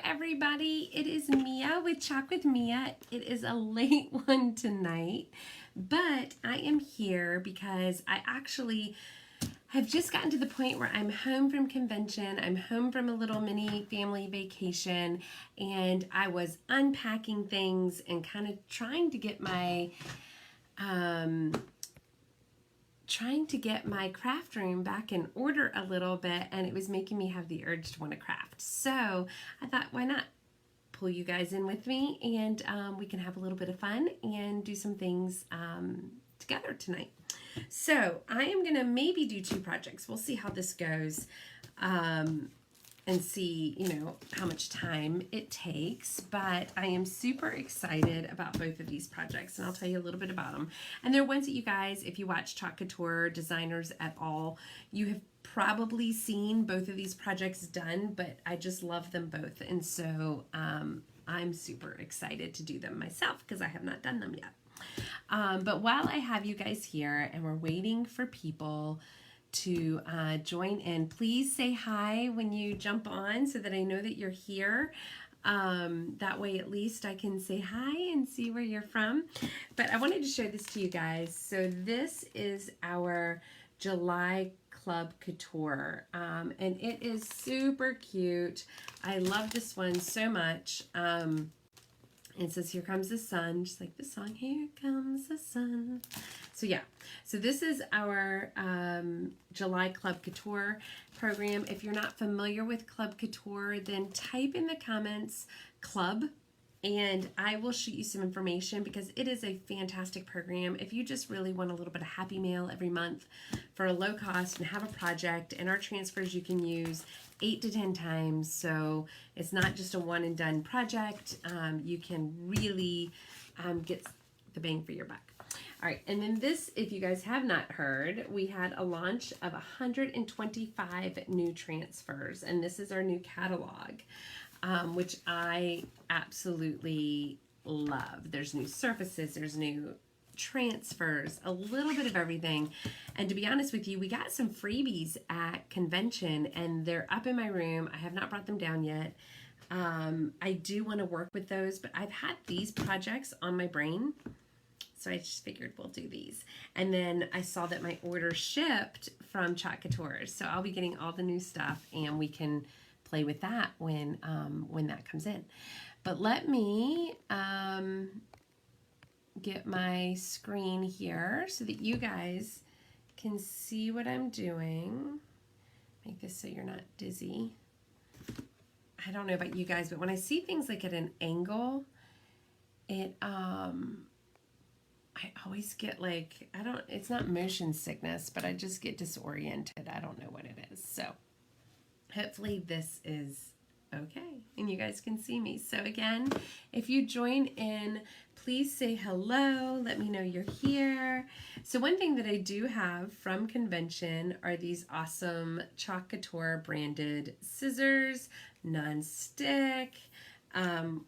everybody. It is Mia with Chalk with Mia. It is a late one tonight, but I am here because I actually have just gotten to the point where I'm home from convention. I'm home from a little mini family vacation, and I was unpacking things and kind of trying to get my craft room back in order a little bit, and it was making me have the urge to want to craft. So I thought, why not pull you guys in with me, and we can have a little bit of fun and do some things together tonight. So I am gonna maybe do 2 projects. We'll see how this goes, and see, how much time it takes. But I am super excited about both of these projects, and I'll tell you a little bit about them. And they're ones that you guys, if you watch Chalk Couture Designers at all, you have probably seen both of these projects done, but I just love them both. And so I'm super excited to do them myself because I have not done them yet. But while I have you guys here and we're waiting for people to join in, please say hi when you jump on so that I know that you're here. That way at least I can say hi and see where you're from. But I wanted to show this to you guys. So this is our July Club Couture, and it is super cute. I love this one so much. It says, "Here comes the sun," just like the song, "Here comes the sun." So yeah, so this is our July Club Couture program. If you're not familiar with Club Couture, then type in the comments "club," and I will shoot you some information because it is a fantastic program. If you just really want a little bit of happy mail every month for a low cost and have a project, and our transfers you can use 8 to 10 times, so it's not just a one and done project. You can really get the bang for your buck. All right, and then this, if you guys have not heard, we had a launch of 125 new transfers, and this is our new catalog, which I absolutely love. There's new surfaces, there's new transfers, a little bit of everything. And to be honest with you, we got some freebies at convention, and they're up in my room. I have not brought them down yet. I do want to work with those, but I've had these projects on my brain, so I just figured we'll do these. And then I saw that my order shipped from Chalk Couture, so I'll be getting all the new stuff, and we can play with that when that comes in. But let me get my screen here so that you guys can see what I'm doing. Make this so you're not dizzy. I don't know about you guys, but when I see things like at an angle, it I always get like, it's not motion sickness, but I just get disoriented. I don't know what it is. So hopefully this is okay and you guys can see me. So again, if you join in, please say hello, let me know you're here. So one thing that I do have from convention are these awesome Chalk Couture branded scissors, non-stick,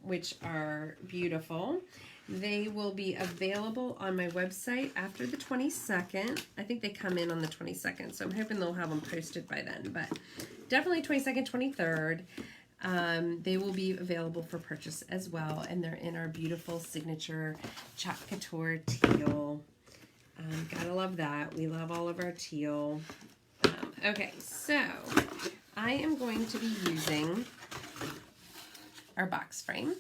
which are beautiful. They will be available on my website after the 22nd. I think they come in on the 22nd, so I'm hoping they'll have them posted by then, but definitely 22nd, 23rd. They will be available for purchase as well, and they're in our beautiful signature Chalk Couture teal. Gotta love that. We love all of our teal. Okay, so I am going to be using our box frame,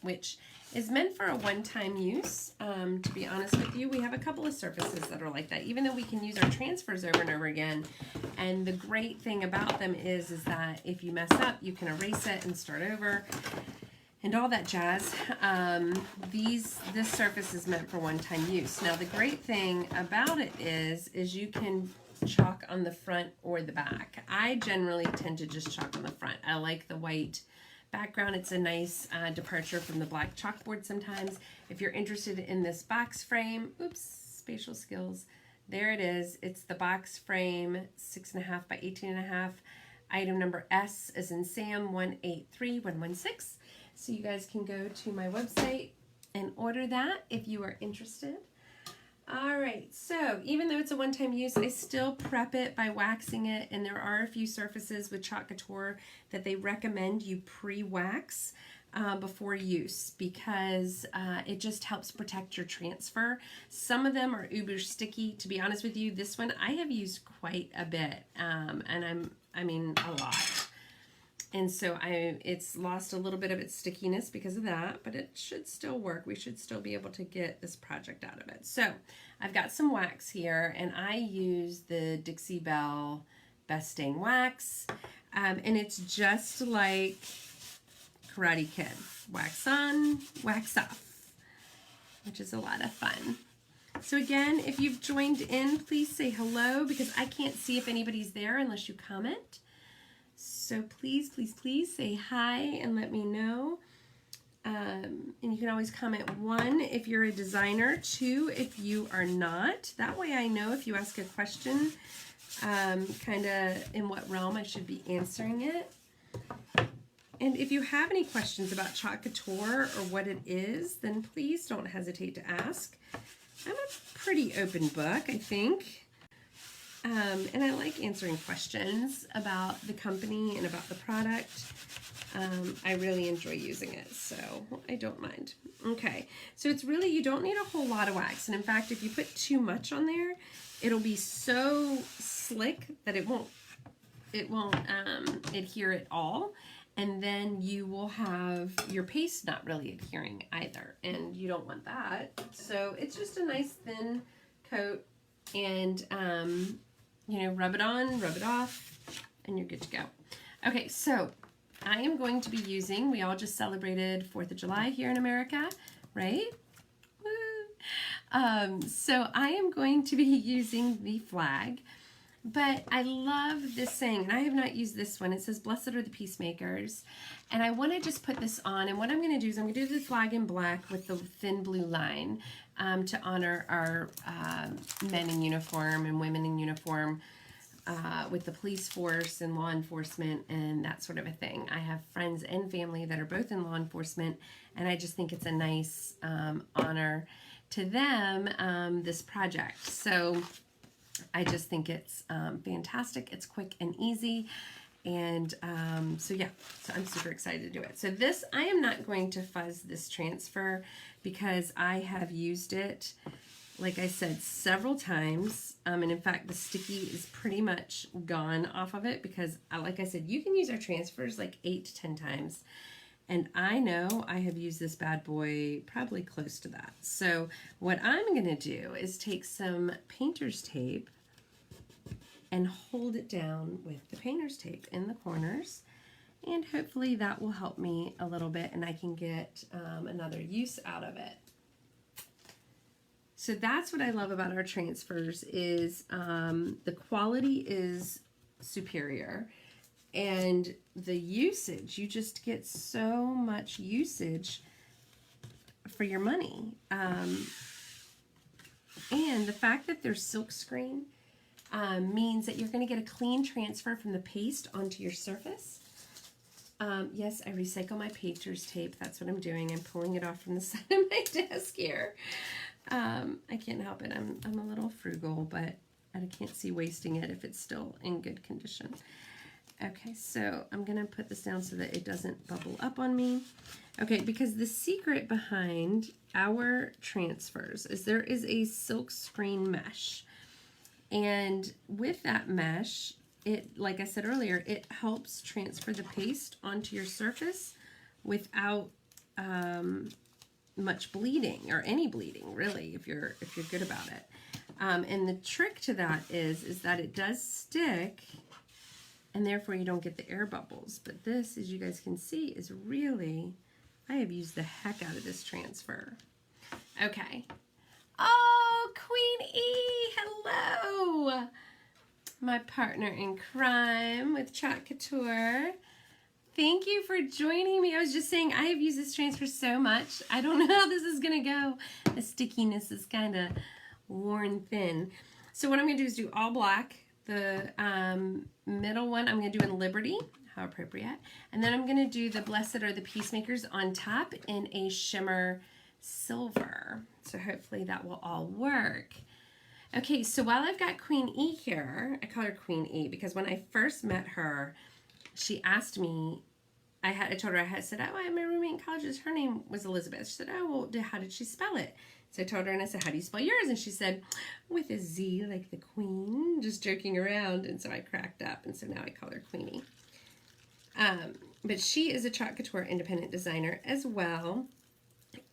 which is meant for a one-time use. To be honest with you, we have a couple of surfaces that are like that, even though we can use our transfers over and over again. And the great thing about them is that if you mess up, you can erase it and start over and all that jazz. This surface is meant for one-time use. Now, the great thing about it is you can chalk on the front or the back. I generally tend to just chalk on the front. I like the white background. It's a nice departure from the black chalkboard sometimes. If you're interested in this box frame, oops, spatial skills, there it is. It's the box frame, 6.5 by 18.5. Item number S as in Sam 183116. So you guys can go to my website and order that if you are interested. All right, so even though it's a one-time use, I still prep it by waxing it, and there are a few surfaces with Chalk Couture that they recommend you pre-wax before use because it just helps protect your transfer. Some of them are uber sticky. To be honest with you, this one I have used quite a bit, and I mean a lot. And so it's lost a little bit of its stickiness because of that, but it should still work. We should still be able to get this project out of it. So I've got some wax here, and I use the Dixie Belle Best Stain Wax. And it's just like Karate Kid. Wax on, wax off, which is a lot of fun. So again, if you've joined in, please say hello because I can't see if anybody's there unless you comment. So please, please, please say hi and let me know. And you can always comment 1 if you're a designer, 2 if you are not. That way I know if you ask a question, kind of in what realm I should be answering it. And if you have any questions about Chalk Couture or what it is, then please don't hesitate to ask. I'm a pretty open book, I think. And I like answering questions about the company and about the product. I really enjoy using it, so I don't mind. Okay, so it's really, you don't need a whole lot of wax. And in fact, if you put too much on there, it'll be so slick that it won't adhere at all. And then you will have your paste not really adhering either. And you don't want that. So it's just a nice thin coat and, you know, rub it on, rub it off, and you're good to go. Okay, so I am going to be using, we all just celebrated 4th of July here in America, right? Woo! So I am going to be using the flag, but I love this saying, and I have not used this one. It says, "Blessed are the peacemakers." And I want to just put this on, and what I'm going to do is I'm going to do the flag in black with the thin blue line to honor our men in uniform and women in uniform with the police force and law enforcement and that sort of a thing. I have friends and family that are both in law enforcement, and I just think it's a nice honor to them, this project. So I just think it's fantastic. It's quick and easy. And so yeah, so I'm super excited to do it. So this, I am not going to fuzz this transfer because I have used it, like I said, several times. And in fact, the sticky is pretty much gone off of it because, like I said, you can use our transfers like 8 to 10 times. And I know I have used this bad boy probably close to that. So what I'm going to do is take some painter's tape and hold it down with the painter's tape in the corners. And hopefully that will help me a little bit and I can get another use out of it. So that's what I love about our transfers is the quality is superior. And the usage, you just get so much usage for your money. And the fact that they're silk screen means that you're going to get a clean transfer from the paste onto your surface. Yes, I recycle my painter's tape. That's what I'm doing. I'm pulling it off from the side of my desk here. I can't help it. I'm a little frugal, but I can't see wasting it if it's still in good condition. Okay, so I'm going to put this down so that it doesn't bubble up on me. Okay, because the secret behind our transfers is there is a silk screen mesh. And with that mesh, it, like I said earlier, it helps transfer the paste onto your surface without much bleeding or any bleeding, really, if you're good about it. And the trick to that is that it does stick, and therefore you don't get the air bubbles. But this, as you guys can see, is really, I have used the heck out of this transfer. Okay. Oh, Queen E, hello. My partner in crime with Chalk Couture. Thank you for joining me. I was just saying I have used this transfer so much. I don't know how this is going to go. The stickiness is kind of worn thin. So what I'm going to do is do all black. The middle one I'm going to do in Liberty. How appropriate. And then I'm going to do the Blessed are the Peacemakers on top in a shimmer silver. So hopefully that will all work. Okay, so while I've got Queen E here, I call her Queen E because when I first met her, she asked me, I told her, I said, oh, I have my roommate in college, her name was Elizabeth. She said, oh, well, how did she spell it? So I told her, and I said, how do you spell yours? And she said, with a Z, like the queen, just joking around. And so I cracked up, and so now I call her Queenie. But she is a Chalk Couture independent designer as well.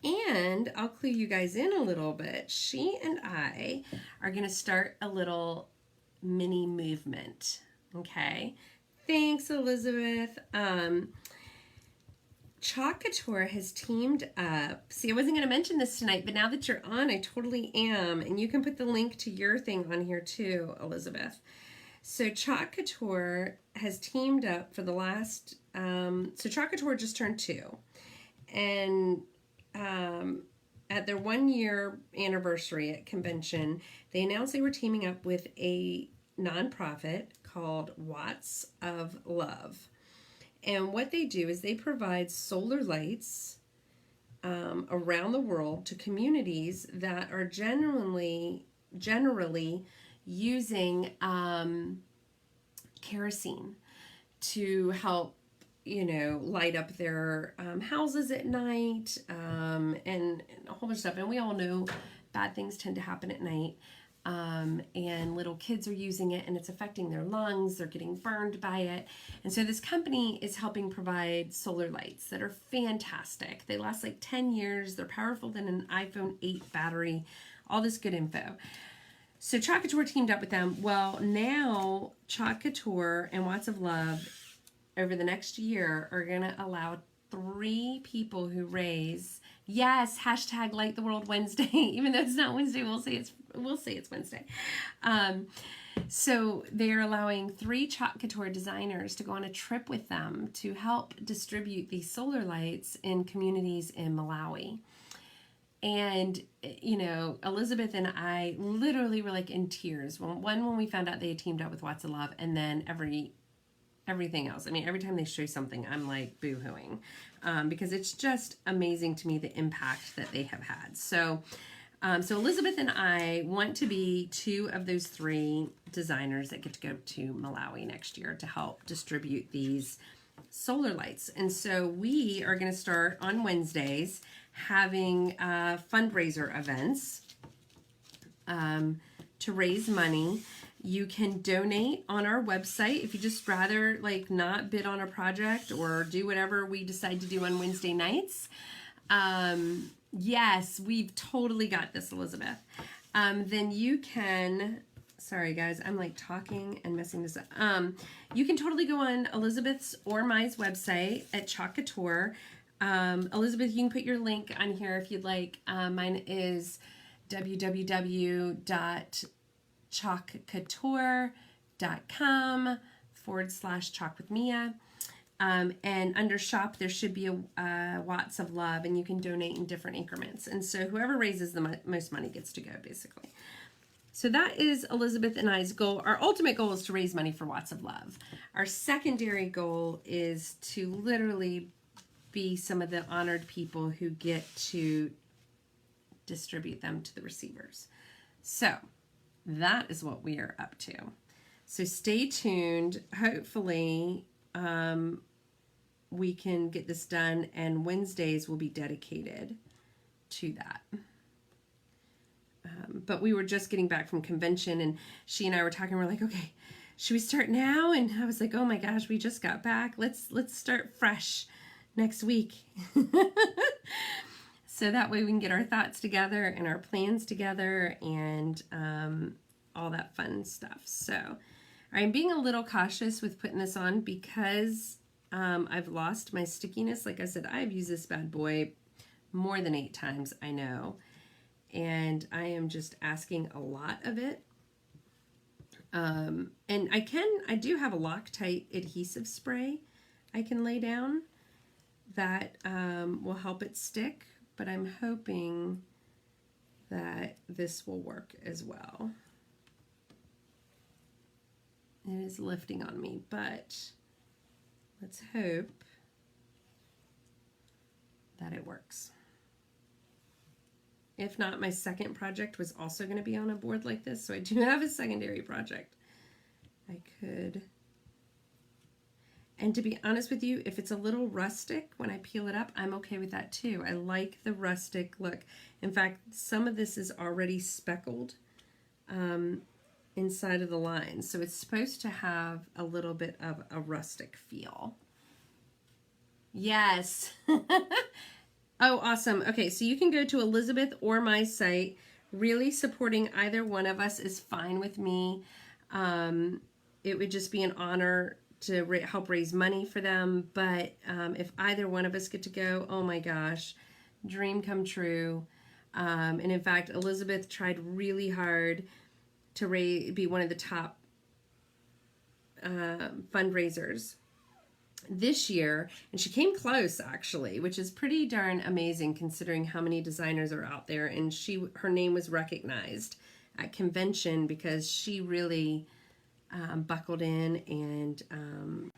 And I'll clue you guys in a little bit. She and I are going to start a little mini movement. Okay. Thanks, Elizabeth. Chalk Couture has teamed up. See, I wasn't going to mention this tonight, but now that you're on, I totally am. And you can put the link to your thing on here too, Elizabeth. So Chalk Couture has teamed up for the last, so Chalk Couture just turned 2. And at their 1-year anniversary at convention, they announced they were teaming up with a nonprofit called Watts of Love. And what they do is they provide solar lights around the world to communities that are generally using kerosene to help, light up their houses at night and a whole bunch of stuff. And we all know bad things tend to happen at night. And little kids are using it and it's affecting their lungs. They're getting burned by it. And so this company is helping provide solar lights that are fantastic. They last like 10 years. They're powerful than an iPhone 8 battery. All this good info. So Chalk Couture teamed up with them. Well, now Chalk Couture and Watts of Love over the next year are going to allow 3 people who raise, yes, hashtag Light the World Wednesday, even though it's not Wednesday, we'll say it's Wednesday. So they're allowing 3 Chalk Couture designers to go on a trip with them to help distribute these solar lights in communities in Malawi. And, Elizabeth and I literally were like in tears. When we found out they had teamed up with Watts of Love, and then everything else. I mean, every time they show something, I'm like boo-hooing because it's just amazing to me the impact that they have had. So Elizabeth and I want to be 2 of those 3 designers that get to go to Malawi next year to help distribute these solar lights. And so we are going to start on Wednesdays having fundraiser events to raise money. You can donate on our website if you just rather not bid on a project or do whatever we decide to do on Wednesday nights. Yes, we've totally got this, Elizabeth. Then you can, sorry guys, I'm talking and messing this up. You can totally go on Elizabeth's or my website at Chalk Couture. Elizabeth, you can put your link on here if you'd like. Mine is www.chalkcouture.com/Chalk with Mia. And under shop, there should be a Watts of Love, and you can donate in different increments. And so whoever raises the most money gets to go, basically. So that is Elizabeth and I's goal. Our ultimate goal is to raise money for Watts of Love. Our secondary goal is to literally be some of the honored people who get to distribute them to the receivers. So that is what we are up to. So stay tuned. Hopefully we can get this done, and Wednesdays will be dedicated to that. But we were just getting back from convention, and she and I were talking. We're like, okay, should we start now? And I was like, oh my gosh, we just got back. Let's start fresh next week. So that way we can get our thoughts together and our plans together and all that fun stuff. So I'm being a little cautious with putting this on because I've lost my stickiness. Like I said, I've used this bad boy more than 8 times, I know. And I am just asking a lot of it. And I do have a Loctite adhesive spray I can lay down that will help it stick, but I'm hoping that this will work as well. It is lifting on me, but let's hope that it works. If not, my second project was also going to be on a board like this, so I do have a secondary project. I could, and to be honest with you, if it's a little rustic when I peel it up, I'm okay with that too. I like the rustic look. In fact, some of this is already speckled inside of the lines, so it's supposed to have a little bit of a rustic feel. Yes. Oh, awesome. Okay, so you can go to Elizabeth or my site. Really supporting either one of us is fine with me. It would just be an honor to help raise money for them. But if either one of us get to go, oh my gosh, dream come true. And in fact, Elizabeth tried really hard to be one of the top fundraisers this year, and she came close actually, which is pretty darn amazing considering how many designers are out there. And her name was recognized at convention because she really buckled in and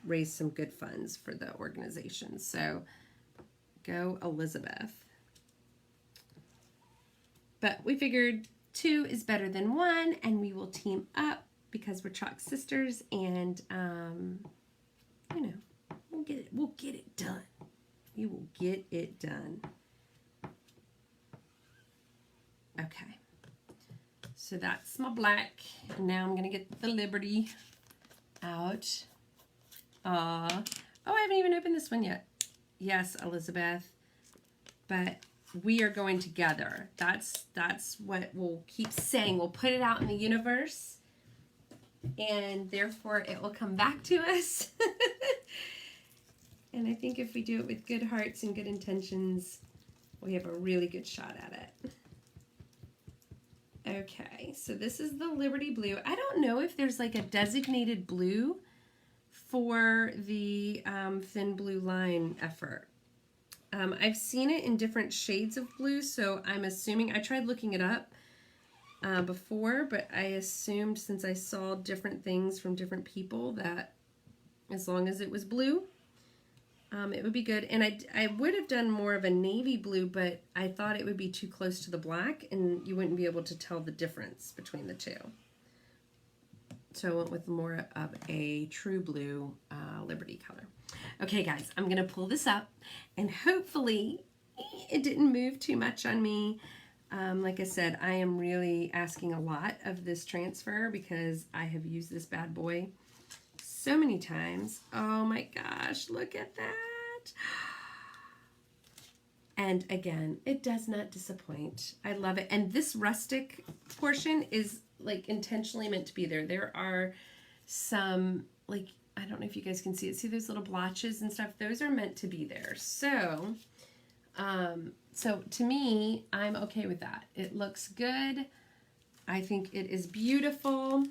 raised some good funds for the organization. So go Elizabeth. But we figured 2 is better than 1, and we will team up because we're Chalk sisters, and you know, we'll get it done. We will get it done. Okay. So that's my black. And now I'm going to get the Liberty out. Oh, I haven't even opened this one yet. Yes, Elizabeth. But we are going together. That's what we'll keep saying. We'll put it out in the universe, and therefore it will come back to us. And I think if we do it with good hearts and good intentions, we have a really good shot at it. Okay, so this is the Liberty Blue. I don't know if there's like a designated blue for the thin blue line effort. I've seen it in different shades of blue, so I'm assuming, I tried looking it up before, but I assumed since I saw different things from different people that as long as it was blue, it would be good. And I would have done more of a navy blue, but I thought it would be too close to the black and you wouldn't be able to tell the difference between the two. So I went with more of a true blue Liberty color. Okay guys, I'm gonna pull this up and hopefully it didn't move too much on me. Like I said, I am really asking a lot of this transfer because I have used this bad boy so many times. Oh my gosh, look at that. And again, it does not disappoint. I love it. And this rustic portion is like intentionally meant to be there. There are some, like, I don't know if you guys can see it. See those little blotches and stuff? Those are meant to be there. So, so to me, I'm okay with that. It looks good. I think it is beautiful.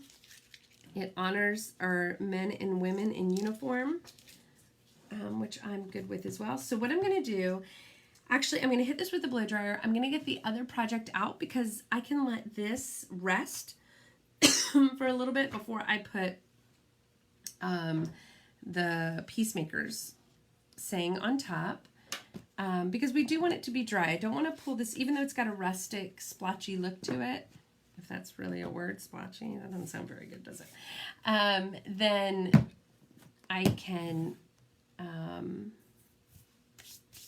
It honors our men and women in uniform, which I'm good with as well. So what I'm going to do, actually, I'm going to hit this with the blow dryer. I'm going to get the other project out because I can let this rest for a little bit before I put the Peacemakers saying on top. Because we do want it to be dry. I don't want to pull this, even though it's got a rustic, splotchy look to it. If that's really a word, splotchy. That doesn't sound very good, does it? Then I can,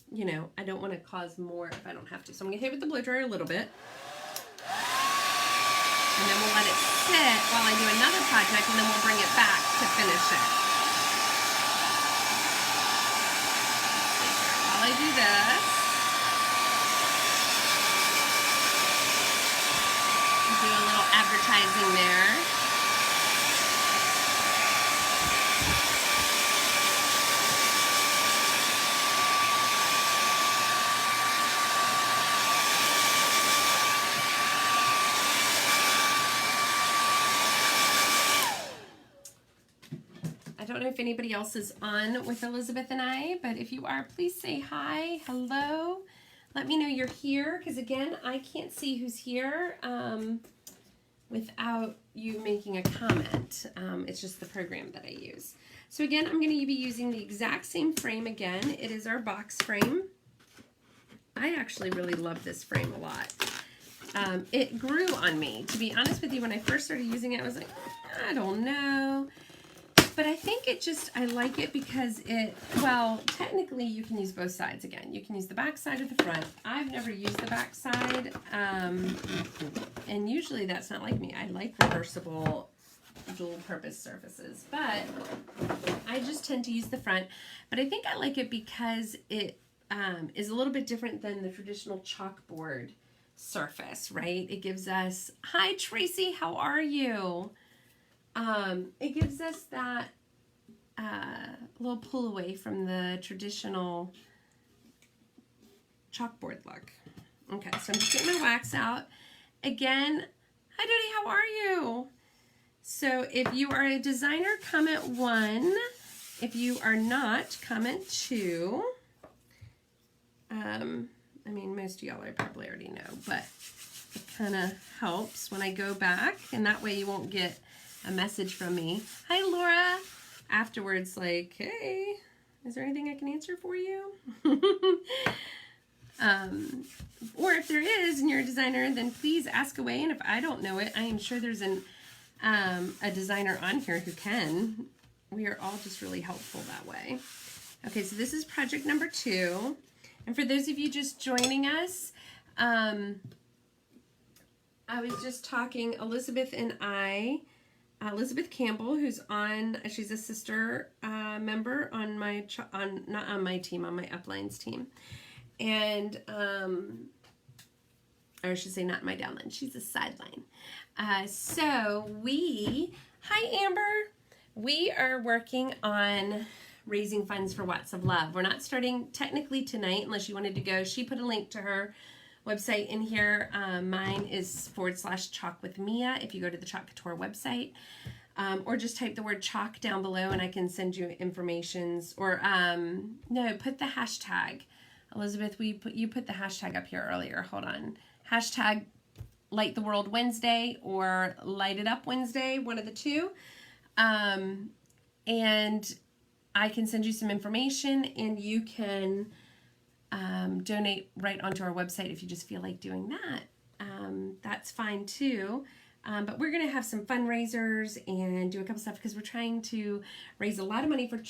you know, I don't want to cause more if I don't have to. So I'm going to hit with the blow dryer a little bit. And then we'll let it sit while I do another project, and then we'll bring it back to finish it. While I do this, do a little advertising there. I don't know if anybody else is on with Elizabeth and I, but if you are, please say hi, hello. Let me know you're here, because again, I can't see who's here without you making a comment. It's just the program that I use. So again, I'm going to be using the exact same frame again. It is our box frame. I actually really love this frame a lot. it grew on me. To be honest with you, when I first started using it, I was like, I don't know. But I think I like it because well, technically you can use both sides again. You can use the back side or the front. I've never used the back side, and usually that's not like me. I like reversible dual purpose surfaces, but I just tend to use the front. But I think I like it because it is a little bit different than the traditional chalkboard surface, right? It gives us, hi Tracy, how are you? It gives us that little pull away from the traditional chalkboard look. Okay, so I'm just getting my wax out. Again, hi Dodie, how are you? So if you are a designer, comment 1. If you are not, comment 2. I mean, most of y'all I probably already know, but it kind of helps when I go back, and that way you won't get a message from me. Hi, Laura. Afterwards, like, hey, is there anything I can answer for you? Or if there is and you're a designer, then please ask away. And if I don't know it, I am sure there's a designer on here who can. We are all just really helpful that way. Okay, so this is project number 2. And for those of you just joining us, I was just talking, Elizabeth and I, Elizabeth Campbell, who's she's a sister member on not on my team, on my uplines team. And, or I should say not my downline, she's a sideline. So hi Amber, we are working on raising funds for Watts of Love. We're not starting technically tonight unless you wanted to go. She put a link to her website in here. Mine is /Chalk with Mia if you go to the Chalk Couture website. Or just type the word chalk down below and I can send you informations. Or no, put the hashtag. Elizabeth, you put the hashtag up here earlier. Hold on. Hashtag Light the World Wednesday or Light It Up Wednesday, one of the two. And I can send you some information and you can donate right onto our website if you just feel like doing that. That's fine too. But we're going to have some fundraisers and do a couple stuff because we're trying to raise a lot of money for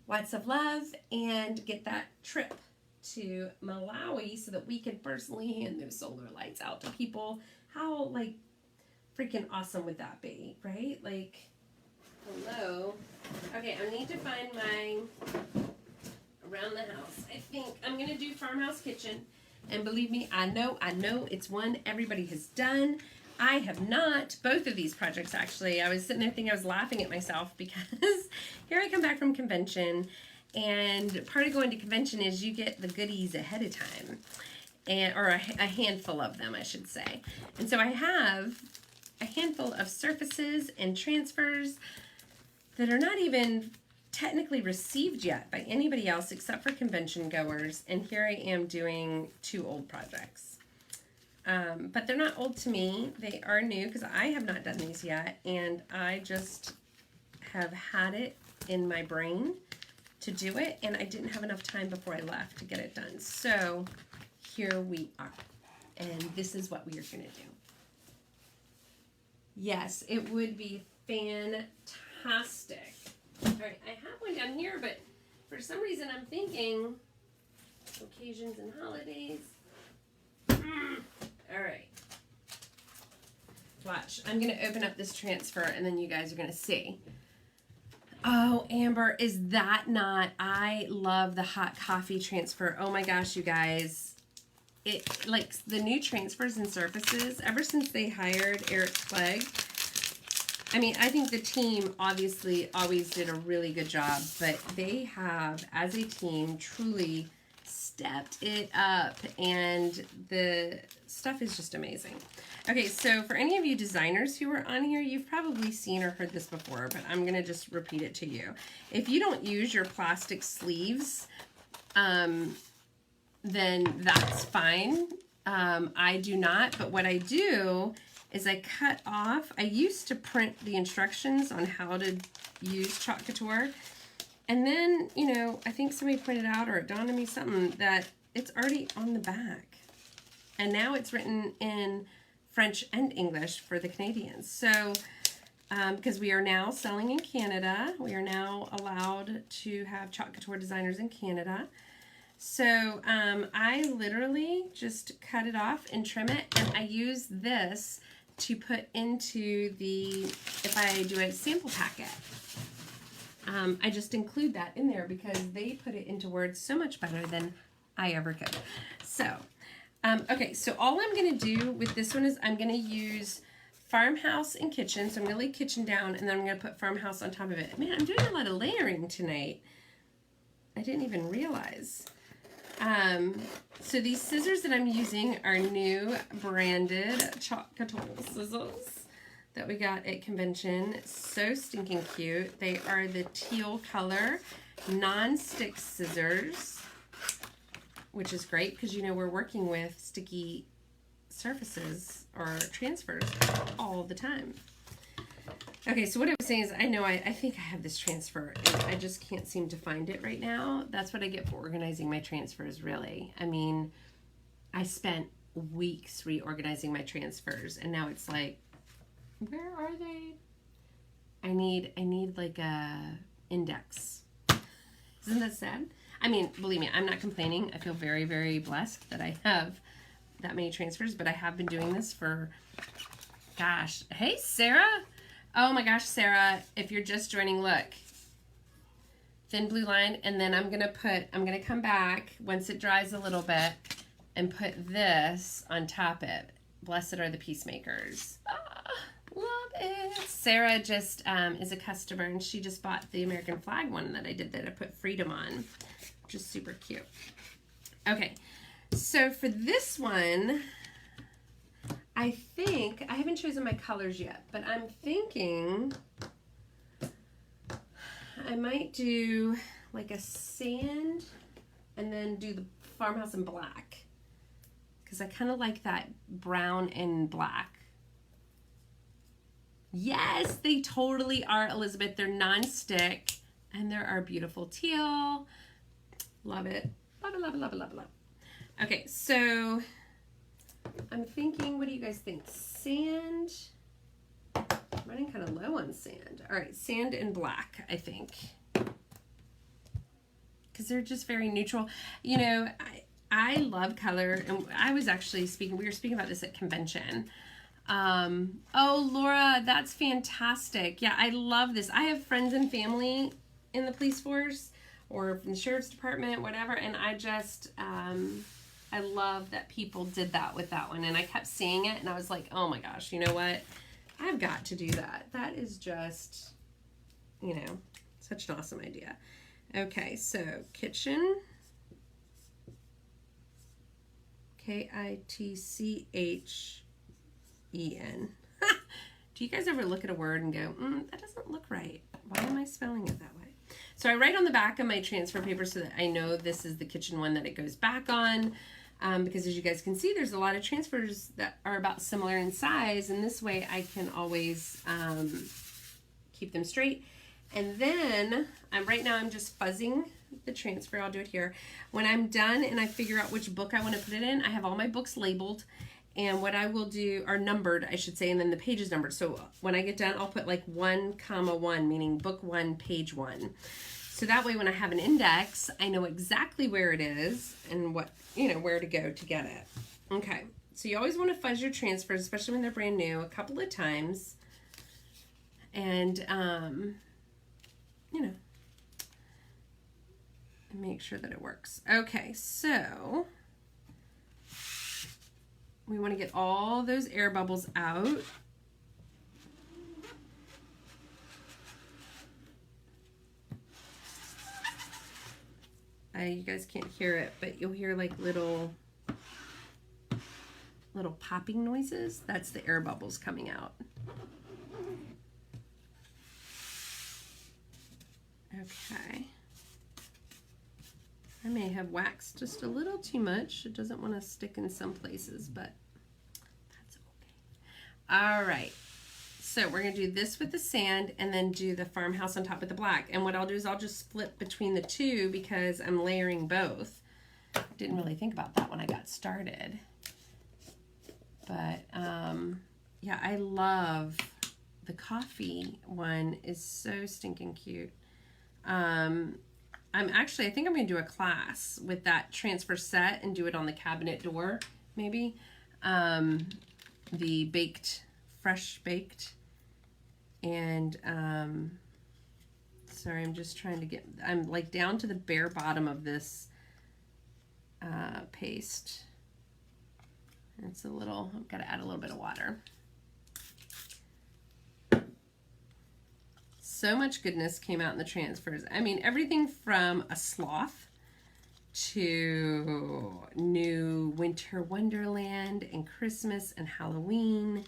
Watts of Love and get that trip to Malawi so that we can personally hand those solar lights out to people. How like freaking awesome would that be, right? Like, hello. Okay, I need to find my around the house. I think I'm going to do Farmhouse Kitchen. And believe me, I know it's one everybody has done. I have not. Both of these projects, actually. I was sitting there thinking I was laughing at myself because here I come back from convention. And part of going to convention is you get the goodies ahead of time. Or a handful of them, I should say. And so I have a handful of surfaces and transfers that are not even technically received yet by anybody else except for convention goers, and here I am doing 2 old projects. But they're not old to me. They are new because I have not done these yet, and I just have had it in my brain to do it, and I didn't have enough time before I left to get it done. So here we are, and this is what we are going to do. Yes, it would be fantastic. All right, I have one down here, but for some reason I'm thinking occasions and holidays. All right. Watch. I'm going to open up this transfer, and then you guys are going to see. Oh, Amber, is that not? I love the hot coffee transfer. Oh, my gosh, you guys. It like the new transfers and surfaces, ever since they hired Eric Clegg, I mean, I think the team obviously always did a really good job, but they have, as a team, truly stepped it up, and the stuff is just amazing. Okay, so for any of you designers who are on here, you've probably seen or heard this before, but I'm going to just repeat it to you. If you don't use your plastic sleeves, then that's fine. I do not, but what I do is I cut off, I used to print the instructions on how to use Chalk Couture, and then, you know, I think somebody pointed out, or it dawned on me something, that it's already on the back. And now it's written in French and English for the Canadians. So, because we are now selling in Canada, we are now allowed to have chalk couture designers in Canada. So I literally just cut it off and trim it, and I use this to put into the, if I do a sample packet. I just include that in there because they put it into words so much better than I ever could. So, okay, so all I'm going to do with this one is I'm going to use farmhouse and kitchen. So I'm going to lay kitchen down, and then I'm going to put farmhouse on top of it. Man, I'm doing a lot of layering tonight. I didn't even realize. So these scissors that I'm using are new branded chalk couture scissors that we got at convention. So stinking cute. They are the teal color non-stick scissors, which is great because, you know, we're working with sticky surfaces or transfers all the time. Okay, so what I was saying is I think I have this transfer and I just can't seem to find it right now. That's what I get for organizing my transfers, really. I mean, I spent weeks reorganizing my transfers and now it's like, where are they? I need like a index. Isn't that sad? I mean, believe me, I'm not complaining. I feel very, very blessed that I have that many transfers, but I have been doing this for, gosh. Hey, Sarah. Oh my gosh, Sarah, if you're just joining, look. Thin blue line, and then I'm gonna come back once it dries a little bit and put this on top of it. Blessed are the peacemakers. Ah, love it. Sarah just is a customer, and she just bought the American flag one that I did that I put freedom on, which is super cute. Okay, so for this one, I think, I haven't chosen my colors yet, but I'm thinking I might do like a sand and then do the farmhouse in black because I kind of like that brown and black. Yes, they totally are, Elizabeth. They're non-stick and they're our beautiful teal. Love it. Love it, love it, love it, love it, love it. Okay, so I'm thinking, what do you guys think? Sand. I'm running kind of low on sand. All right, sand and black, I think. Because they're just very neutral. You know, I love color. And I was actually we were speaking about this at convention. Oh, Laura, that's fantastic. Yeah, I love this. I have friends and family in the police force or from the sheriff's department, whatever. And I just, I love that people did that with that one. And I kept seeing it and I was like, oh my gosh, you know what? I've got to do that. That is just, you know, such an awesome idea. Okay, so kitchen. Kitchen. Do you guys ever look at a word and go, that doesn't look right. Why am I spelling it that way? So I write on the back of my transfer paper so that I know this is the kitchen one that it goes back on. Because as you guys can see, there's a lot of transfers that are about similar in size, and this way I can always keep them straight. And then right now I'm just fuzzing the transfer. I'll do it here. When I'm done and I figure out which book I want to put it in, I have all my books labeled, and what I will do are numbered, I should say, and then the page is numbered. So when I get done, I'll put like 1,1, meaning book 1, page 1. So that way when I have an index, I know exactly where it is and what, you know, where to go to get it. Okay, so you always want to fuzz your transfers, especially when they're brand new, a couple of times. And, you know, make sure that it works. Okay, so we want to get all those air bubbles out. You guys can't hear it, but you'll hear like little popping noises. That's the air bubbles coming out. Okay. I may have waxed just a little too much. It doesn't want to stick in some places, but that's okay. All right. So we're going to do this with the sand and then do the farmhouse on top with the black. And what I'll do is I'll just flip between the two because I'm layering both. Didn't really think about that when I got started. But yeah, I love the coffee one is so stinking cute. I think I'm going to do a class with that transfer set and do it on the cabinet door, maybe. The fresh baked. And, sorry, I'm just trying to I'm like down to the bare bottom of this paste. It's I've got to add a little bit of water. So much goodness came out in the transfers. I mean, everything from a sloth to new Winter Wonderland and Christmas and Halloween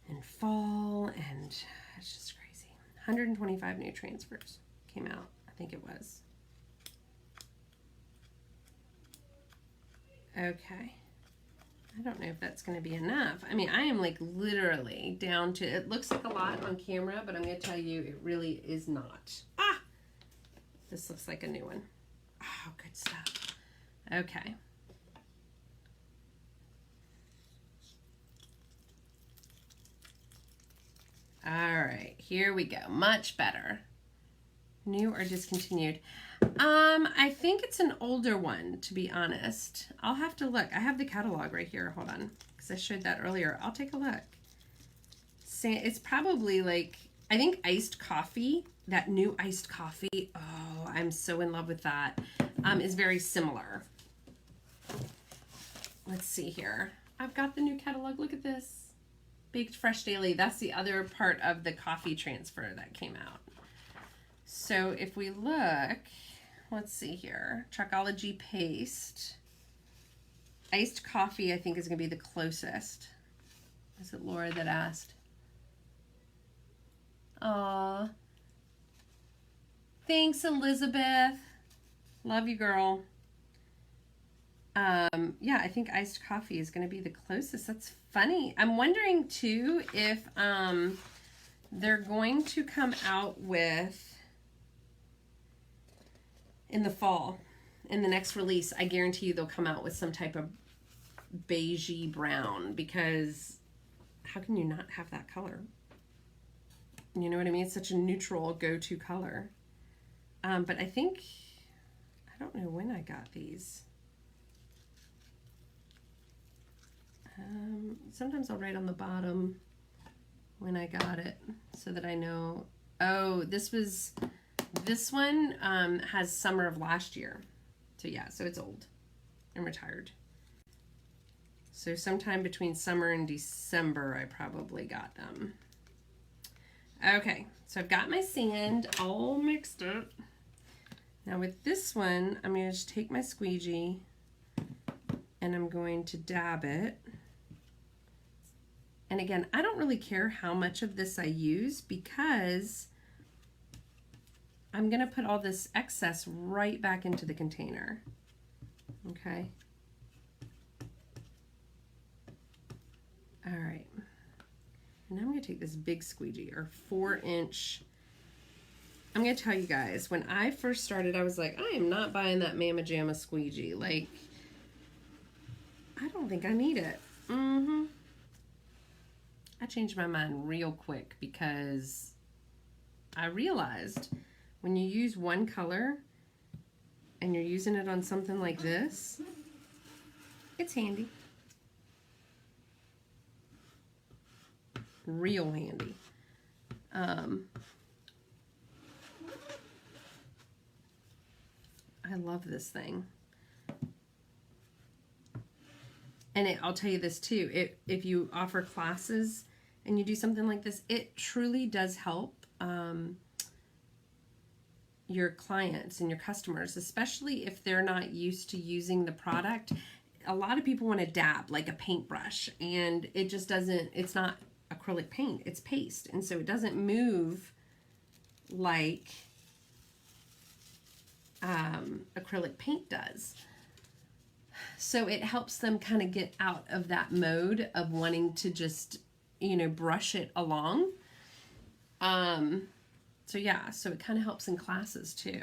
and fall, and it's just crazy. 125 new transfers came out, I think it was. Okay. I don't know if that's going to be enough. I mean, I am like literally down to, it looks like a lot on camera, but I'm going to tell you it really is not. Ah! This looks like a new one. Oh, good stuff. Okay. All right, here we go. Much better. New or discontinued? I think it's an older one, to be honest. I'll have to look. I have the catalog right here. Hold on, because I showed that earlier. I'll take a look. It's probably like, I think iced coffee, that new iced coffee. Oh, I'm so in love with that. Is very similar. Let's see here. I've got the new catalog. Look at this. Baked Fresh Daily. That's the other part of the coffee transfer that came out. So if we look, let's see here. Truckology paste. Iced coffee, I think, is going to be the closest. Is it Laura that asked? Aw. Thanks, Elizabeth. Love you, girl. Yeah, I think iced coffee is going to be the closest. That's funny. I'm wondering, too, if they're going to come out with, in the fall, in the next release, I guarantee you they'll come out with some type of beigey brown, because how can you not have that color? You know what I mean? It's such a neutral go-to color. But I think, I don't know when I got these. Sometimes I'll write on the bottom when I got it so that I know. Oh, this one has summer of last year. So yeah, so it's old and retired. So sometime between summer and December, I probably got them. Okay, so I've got my sand all mixed up. Now with this one, I'm going to just take my squeegee and I'm going to dab it. And again, I don't really care how much of this I use, because I'm going to put all this excess right back into the container. Okay. All right. And I'm going to take this big squeegee, or 4-inch. I'm going to tell you guys, when I first started, I was like, I am not buying that Mama Jamma squeegee. Like, I don't think I need it. I changed my mind real quick, because I realized when you use one color and you're using it on something like this, it's handy. Real handy. I love this thing. And I'll tell you this too, if you offer classes and you do something like this, it truly does help your clients and your customers, especially if they're not used to using the product. A lot of people want to dab like a paintbrush, and it just doesn't, it's not acrylic paint, it's paste. And so it doesn't move like acrylic paint does. So it helps them kind of get out of that mode of wanting to just, brush it along. So yeah, so it kind of helps in classes too.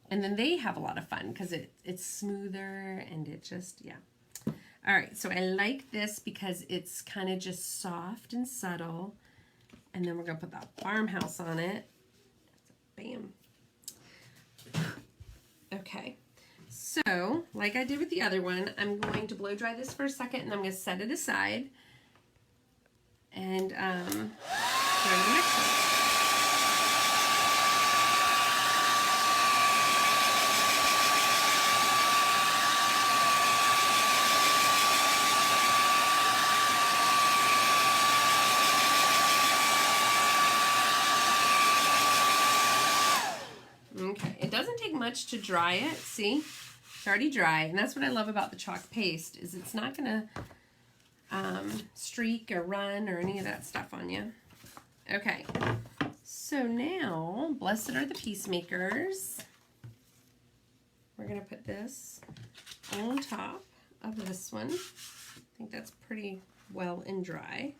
And then they have a lot of fun because it's smoother and it just, yeah. All right, so I like this because it's kind of just soft and subtle. And then we're gonna put that farmhouse on it. Bam. Okay, so like I did with the other one, I'm going to blow dry this for a second and I'm gonna set it aside and go to the next one. Okay, it doesn't take much to dry it. See, it's already dry, and that's what I love about the chalk paste is it's not gonna streak or run or any of that stuff on you. Okay, so now, blessed are the peacemakers. We're gonna put this on top of this one. I think that's pretty well and dry.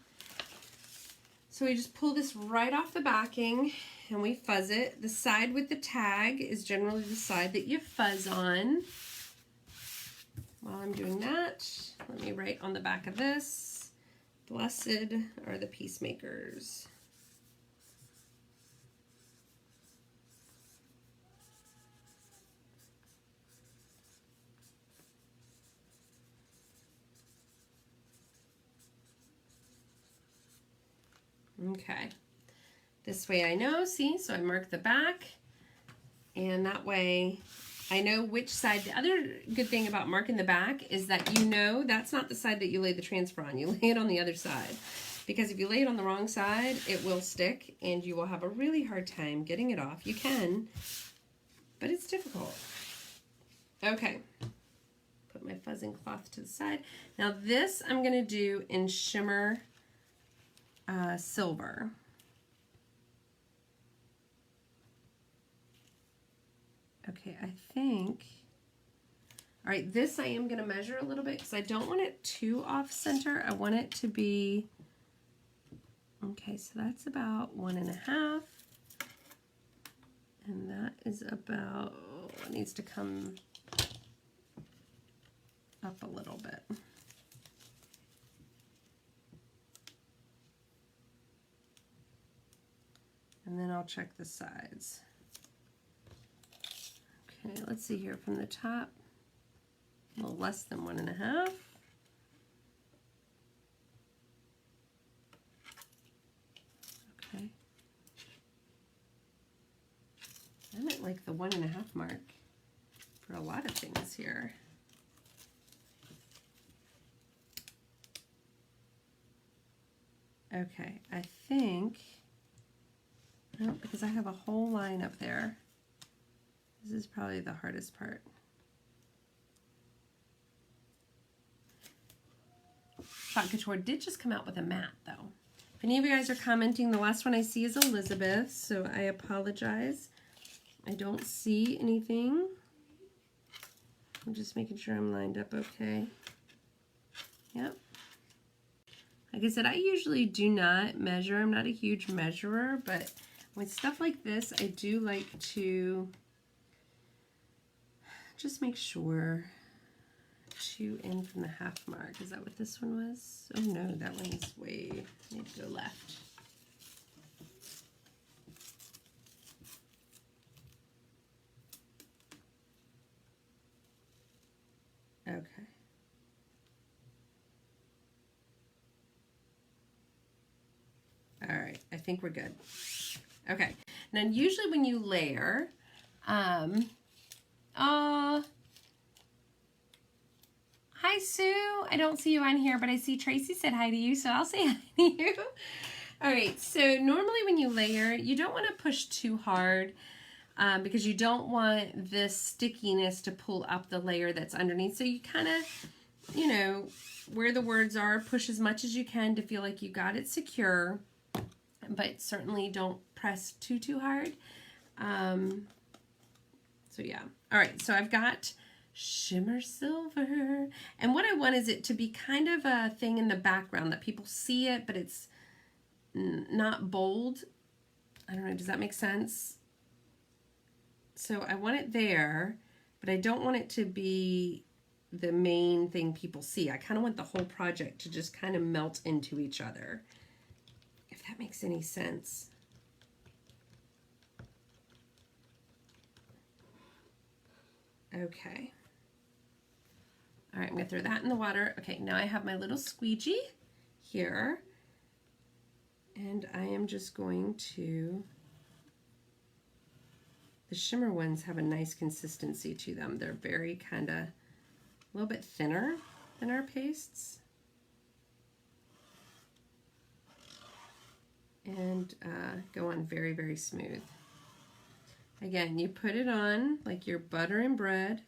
So we just pull this right off the backing and we fuzz it. The side with the tag is generally the side that you fuzz on. While I'm doing that, let me write on the back of this, blessed are the peacemakers. Okay, this way I know, see, so I mark the back, and that way I know which side. The other good thing about marking the back is that you know that's not the side that you lay the transfer on. You lay it on the other side, because if you lay it on the wrong side, it will stick, and you will have a really hard time getting it off. You can, but it's difficult. Okay, put my fuzzing cloth to the side. Now this I'm going to do in shimmer silver. Okay, I think, all right, this I am going to measure a little bit because I don't want it too off center. I want it to be, okay, so that's about 1.5. And that is about, it needs to come up a little bit. And then I'll check the sides. Okay, let's see here from the top, a little less than 1.5. Okay. I'm at like the 1.5 mark for a lot of things here. Okay, I think, no, because I have a whole line up there. This is probably the hardest part. Chalk Couture did just come out with a mat though. If any of you guys are commenting, the last one I see is Elizabeth, so I apologize. I don't see anything. I'm just making sure I'm lined up okay. Yep. Like I said, I usually do not measure. I'm not a huge measurer, but with stuff like this, I do like to just make sure 2 in from the half mark. Is that what this one was? Oh no, that one's way, I need to go left. Okay. All right, I think we're good. Okay, now usually when you layer, hi Sue, I don't see you on here, but I see Tracy said hi to you, so I'll say hi to you. All right, so normally when you layer, you don't want to push too hard because you don't want this stickiness to pull up the layer that's underneath. So you kind of, you know, where the words are, push as much as you can to feel like you got it secure, but certainly don't press too hard. So yeah. All right, so I've got shimmer silver, and what I want is it to be kind of a thing in the background that people see it, but it's not bold. I don't know, does that make sense? So I want it there, but I don't want it to be the main thing people see. I kind of want the whole project to just kind of melt into each other, if that makes any sense. Okay. All right, I'm going to throw that in the water. Okay, now I have my little squeegee here. And I am just going to, the shimmer ones have a nice consistency to them. They're very kind of, a little bit thinner than our pastes. And go on very, very smooth. Again, you put it on like your butter and bread,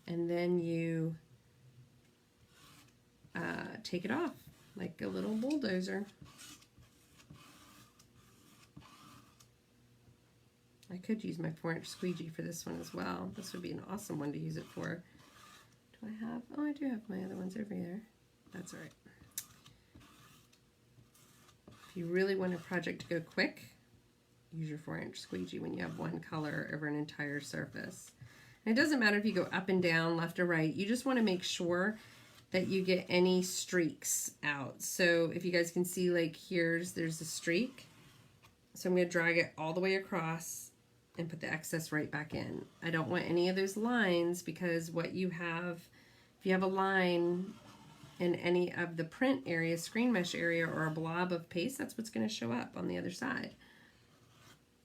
and then you take it off like a little bulldozer. I could use my 4-inch squeegee for this one as well. This would be an awesome one to use it for. Do I have, oh, I do have my other ones over there. That's all right. If you really want a project to go quick, use your 4-inch squeegee when you have one color over an entire surface. And it doesn't matter if you go up and down, left or right. You just want to make sure that you get any streaks out. So if you guys can see, like there's a streak. So I'm going to drag it all the way across and put the excess right back in. I don't want any of those lines, because what you have, if you have a line in any of the print area, screen mesh area, or a blob of paste, that's what's going to show up on the other side.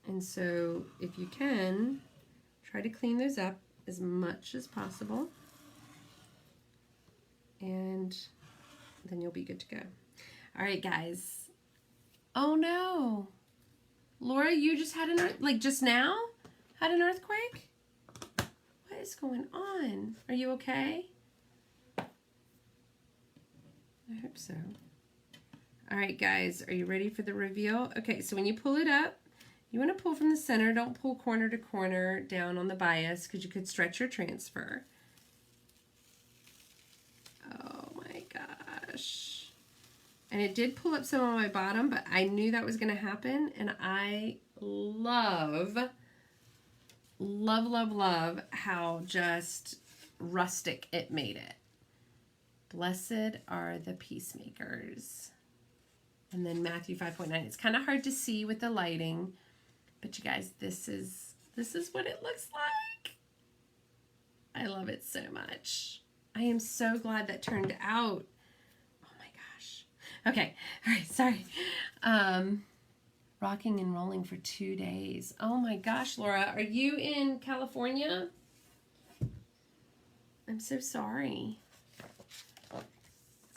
And so if you can, try to clean those up as much as possible, and then you'll be good to go. All right, guys. Oh no, Laura, you just had just now had an earthquake? What is going on? Are you okay? I hope so. All right, guys, are you ready for the reveal? Okay, so when you pull it up, you want to pull from the center. Don't pull corner to corner down on the bias, because you could stretch your transfer. Oh my gosh. And it did pull up some on my bottom, but I knew that was going to happen. And I love, love, love, love how just rustic it made it. Blessed are the peacemakers. And then Matthew 5:9. It's kind of hard to see with the lighting, but you guys, this is what it looks like. I love it so much. I am so glad that turned out. Oh my gosh. Okay, all right, sorry. Rocking and rolling for 2 days. Oh my gosh, Laura, are you in California? I'm so sorry.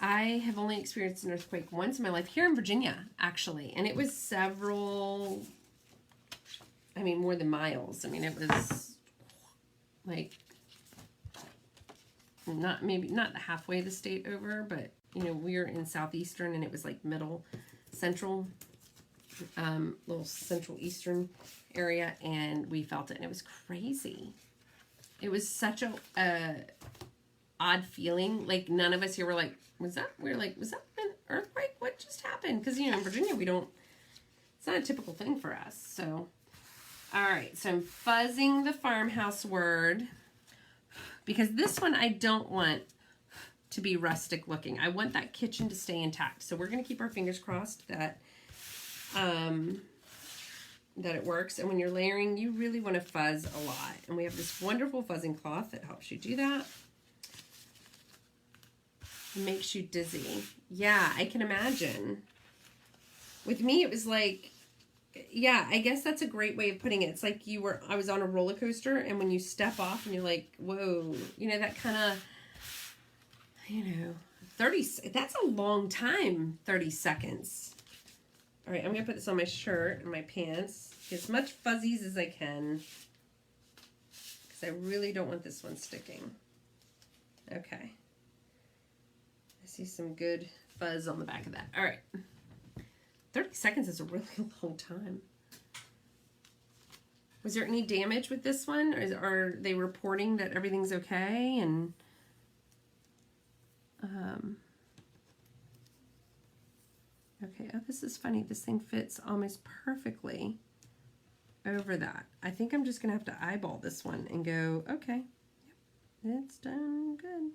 I have only experienced an earthquake once in my life, here in Virginia, actually. And it was several, I mean, more than miles. I mean, it was like, not the halfway the state over, but, you know, we were in southeastern, and it was like middle, central, little central eastern area, and we felt it, and it was crazy. It was such a odd feeling. Like, none of us here were like, was that an earthquake? What just happened? Because, you know, in Virginia, it's not a typical thing for us. So, all right, so I'm fuzzing the farmhouse word, because this one I don't want to be rustic looking. I want that kitchen to stay intact. So we're going to keep our fingers crossed that it works. And when you're layering, you really want to fuzz a lot. And we have this wonderful fuzzing cloth that helps you do that. It makes you dizzy. Yeah, I can imagine. With me, it was like, yeah, I guess that's a great way of putting it. It's like I was on a roller coaster, and when you step off and you're like, whoa, you know, that kind of, you know, that's a long time, 30 seconds. All right, I'm going to put this on my shirt and my pants. Get as much fuzzies as I can, because I really don't want this one sticking. Okay. I see some good fuzz on the back of that. All right. 30 seconds is a really long time. Was there any damage with this one? Or are they reporting that everything's okay? And okay, oh, this is funny. This thing fits almost perfectly over that. I think I'm just going to have to eyeball this one and go, okay. Yep. It's done good.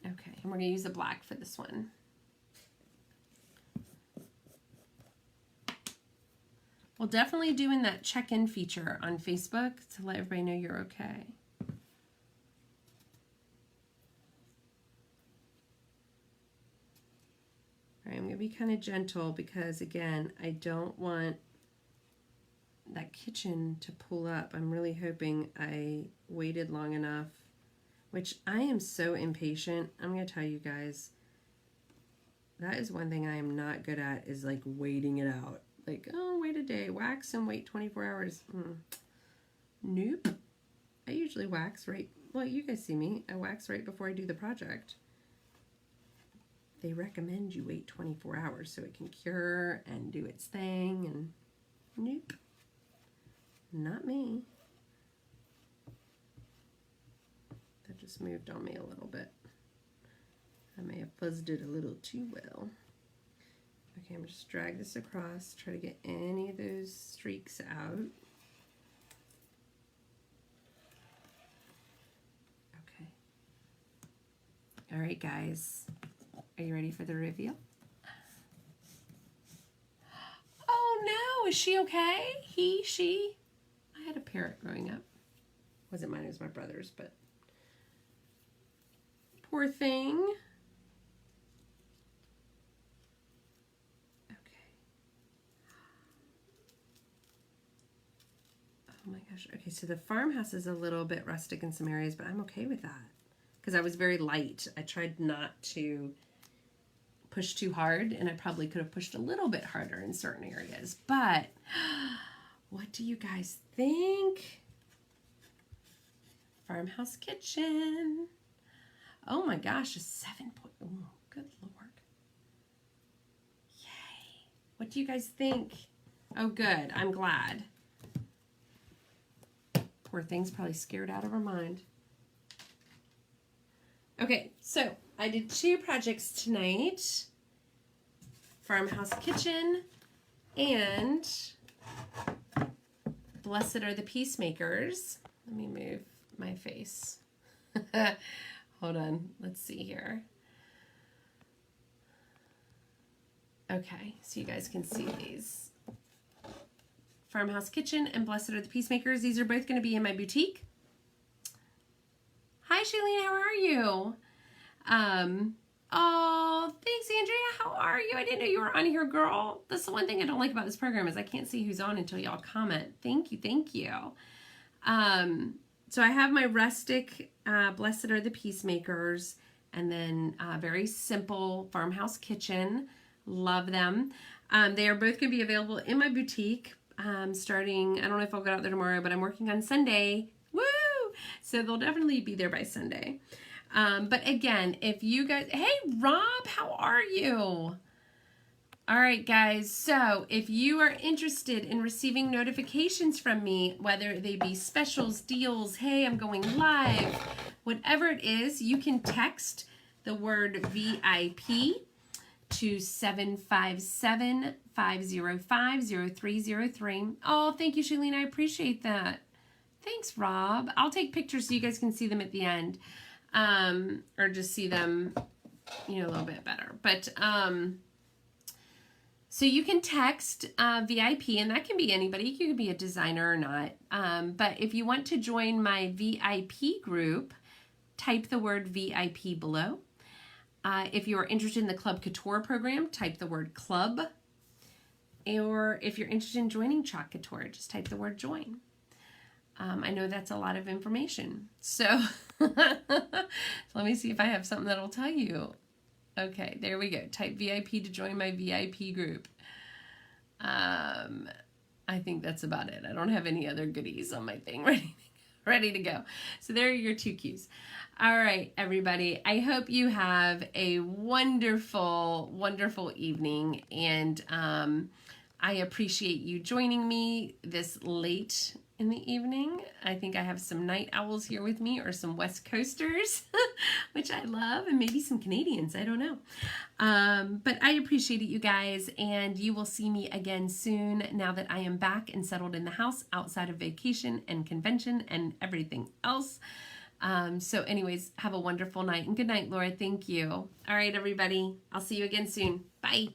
Okay, and we're going to use the black for this one. We'll definitely doing that check-in feature on Facebook to let everybody know you're okay. All right, I'm going to be kind of gentle because, again, I don't want that kitchen to pull up. I'm really hoping I waited long enough, which I am so impatient. I'm going to tell you guys, that is one thing I am not good at, is like waiting it out. Like, oh, wait a day, wax and wait 24 hours. Nope. I usually wax right, well, you guys see me. I wax right before I do the project. They recommend you wait 24 hours so it can cure and do its thing, and nope. Not me. That just moved on me a little bit. I may have fuzzed it a little too well. Okay, I'm going to just drag this across, try to get any of those streaks out. Okay. All right, guys. Are you ready for the reveal? Oh no, is she okay? He, she? I had a parrot growing up. Wasn't mine, it was my brother's, but poor thing. Oh my gosh. Okay, so the farmhouse is a little bit rustic in some areas, but I'm okay with that because I was very light. I tried not to push too hard, and I probably could have pushed a little bit harder in certain areas. But what do you guys think? Farmhouse kitchen. Oh my gosh, a 7 point. Oh, good Lord. Yay. What do you guys think? Oh, good. I'm glad. Poor thing's probably scared out of her mind. Okay, so I did 2 projects tonight. Farmhouse kitchen and Blessed Are the Peacemakers. Let me move my face. Hold on, let's see here. Okay, so you guys can see these. Farmhouse Kitchen and Blessed Are the Peacemakers. These are both going to be in my boutique. Hi, Shailene, how are you? Oh, thanks, Andrea. How are you? I didn't know you were on here, girl. That's the one thing I don't like about this program is I can't see who's on until y'all comment. Thank you, thank you. So I have my rustic Blessed Are the Peacemakers, and then very simple Farmhouse Kitchen. Love them. They are both going to be available in my boutique. Starting, I don't know if I'll get out there tomorrow, but I'm working on Sunday. Woo! So they'll definitely be there by Sunday. But again, if you guys, hey Rob, how are you? All right, guys. So if you are interested in receiving notifications from me, whether they be specials, deals, hey, I'm going live, whatever it is, you can text the word VIP to 757-505-0303. Oh, thank you, Shailene. I appreciate that. Thanks, Rob. I'll take pictures so you guys can see them at the end. Or just see them, you know, a little bit better. But, so you can text VIP, and that can be anybody. You can be a designer or not. But if you want to join my VIP group, type the word VIP below. If you are interested in the Club Couture program, type the word club. Or if you're interested in joining Chalk Couture, just type the word join. I know that's a lot of information. So let me see if I have something that'll tell you. Okay, there we go. Type VIP to join my VIP group. I think that's about it. I don't have any other goodies on my thing ready to go. So there are your 2 cues. All right, everybody. I hope you have a wonderful, wonderful evening. And I appreciate you joining me this late in the evening. I think I have some night owls here with me, or some West Coasters, which I love, and maybe some Canadians, I don't know. But I appreciate it, you guys, and you will see me again soon now that I am back and settled in the house outside of vacation and convention and everything else. So anyways, have a wonderful night, and good night, Laura. Thank you. All right, everybody. I'll see you again soon. Bye.